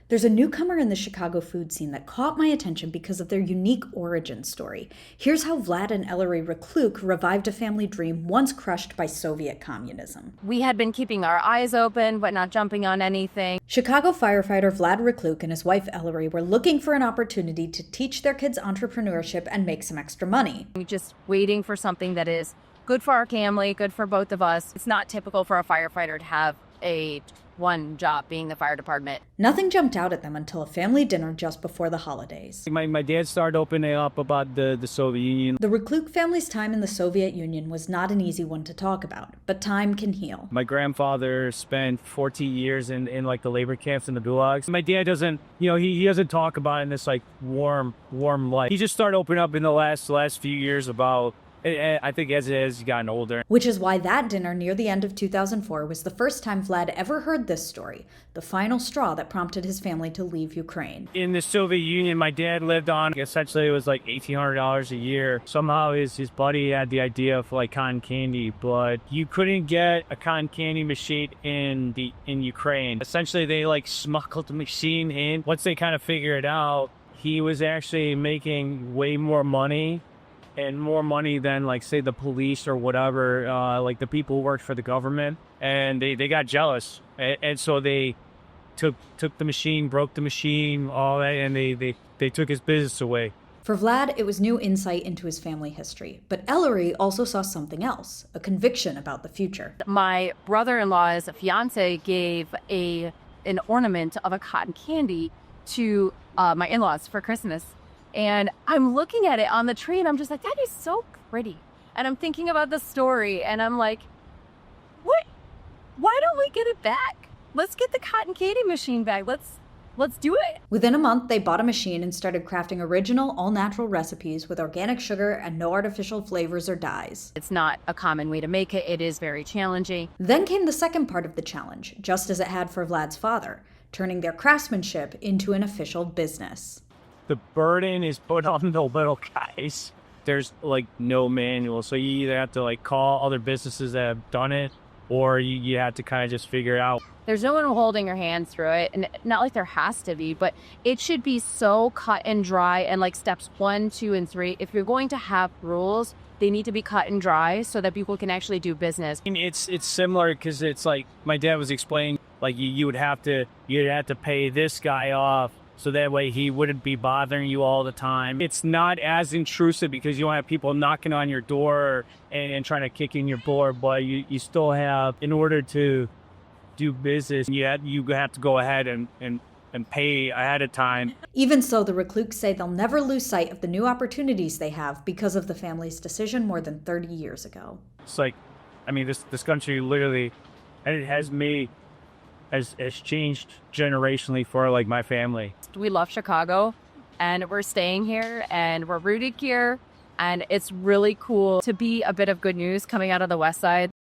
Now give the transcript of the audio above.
There's a newcomer in the Chicago food scene that caught my attention because of their unique origin story. Here's how Vlad and Ellery Rikhlyuk revived a family dream once crushed by Soviet communism. We had been keeping our eyes open, but not jumping on anything. Chicago firefighter Vlad Rikhlyuk and his wife Ellery were looking for an opportunity to teach their kids entrepreneurship and make some extra money. Just waiting for something that is good for our family, good for both of us. It's not typical for a firefighter to have one job, being the fire department. Nothing jumped out at them until a family dinner just before the holidays. My dad started opening up about the Soviet Union. The Rikhlyuk family's time in the Soviet Union was not an easy one to talk about, but time can heal. My grandfather spent 14 years in like the labor camps and the gulags. My dad doesn't, he doesn't talk about it in this like warm light. He just started opening up in the last few years about, I think as he's gotten older. Which is why that dinner near the end of 2004 was the first time Vlad ever heard this story, the final straw that prompted his family to leave Ukraine. In the Soviet Union, my dad lived on, essentially it was like $1,800 a year. Somehow his buddy had the idea of like cotton candy, but you couldn't get a cotton candy machine in Ukraine. Essentially they like smuggled the machine in. Once they kind of figured it out, he was actually making way more money. And more money than, like, say, the police or whatever, like the people who worked for the government. And they got jealous. And so they took the machine, broke the machine, all that, and they took his business away. For Vlad, it was new insight into his family history. But Ellery also saw something else, a conviction about the future. My brother-in-law's fiance gave an ornament of a cotton candy to my in-laws for Christmas. And I'm looking at it on the tree and I'm just like, that is so pretty. And I'm thinking about the story and I'm like, what? Why don't we get it back? Let's get the cotton candy machine back. Let's do it. Within a month, they bought a machine and started crafting original, all-natural recipes with organic sugar and no artificial flavors or dyes. It's not a common way to make it. It is very challenging. Then came the second part of the challenge, just as it had for Vlad's father, turning their craftsmanship into an official business. The burden is put on the little guys. There's like no manual. So you either have to like call other businesses that have done it, or you have to kind of just figure it out. There's no one holding your hand through it. And not like there has to be, but it should be so cut and dry. And like steps 1, 2, and 3, if you're going to have rules, they need to be cut and dry so that people can actually do business. It's similar because it's like my dad was explaining, like you'd have to pay this guy off. So that way he wouldn't be bothering you all the time. It's not as intrusive because you don't have people knocking on your door and trying to kick in your door, but you still have, in order to do business, you have to go ahead and pay ahead of time. Even so, the Rikhlyuks say they'll never lose sight of the new opportunities they have because of the family's decision more than 30 years ago. It's like, I mean, this country literally, and it has changed generationally for like my family. We love Chicago and we're staying here and we're rooted here, and it's really cool to be a bit of good news coming out of the West Side.